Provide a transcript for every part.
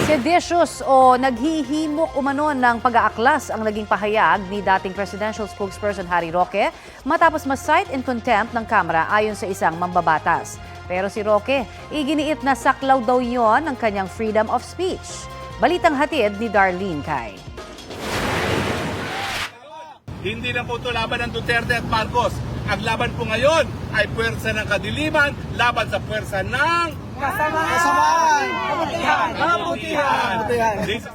Seditious o naghihimok umano ng pag-aaklas ang naging pahayag ni dating presidential spokesperson Harry Roque matapos ma-cite in contempt ng Kamara ayon sa isang mambabatas. Pero si Roque, iginiit na saklaw daw yon ng kanyang freedom of speech. Balitang hatid ni Darlene Cay. Hindi na po ito laban ng Duterte at Marcos. Ang laban po ngayon ay puwersa ng kadiliman laban sa puwersa ng Kasamaan!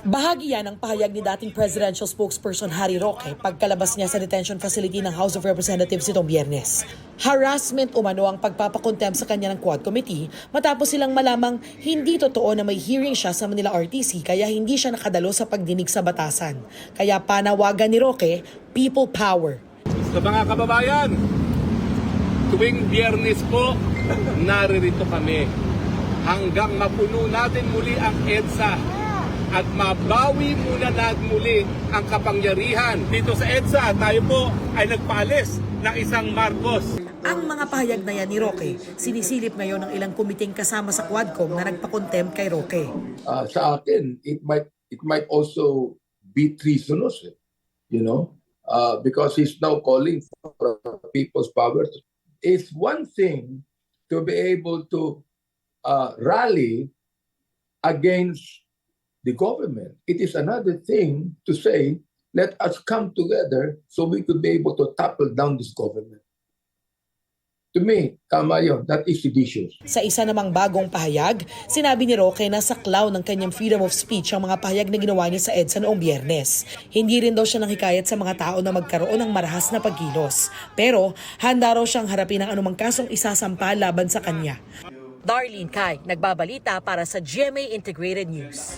Bahagi yan ang pahayag ni dating presidential spokesperson Harry Roque pagkalabas niya sa detention facility ng House of Representatives itong Biyernes. Harassment umano ang pagpapakontempt sa kanya ng Quad Committee matapos silang malamang hindi totoo na may hearing siya sa Manila RTC kaya hindi siya nakadalo sa pagdinig sa batasan. Kaya panawagan ni Roque, people power. Sa mga kababayan, tuwing Biyernes po, naririto kami hanggang mapuno natin muli ang EDSA at mabawi muna natin muli ang kapangyarihan. Dito sa EDSA, tayo po ay nagpaalis ng isang Marcos. Ang mga pahayag na yan ni Roque, sinisilip ngayon ng ilang komiting kasama sa Quadcom na nagpa-contempt kay Roque. Sa akin, it might also be treasonous, you know, because he's now calling for people's power. It's one thing to be able to rally against the government. It is another thing to say, let us come together so we could be able to topple down this government. To me, tama yun. That is seditious. Sa isa namang bagong pahayag, sinabi ni Roque na saklaw ng kanyang freedom of speech ang mga pahayag na ginawa niya sa EDSA noong Biyernes. Hindi rin daw siya nanghikayat sa mga tao na magkaroon ng marahas na pagkilos. Pero handa raw siyang harapin ang anumang kasong isasampa laban sa kanya. Darlene Cay, nagbabalita para sa GMA Integrated News.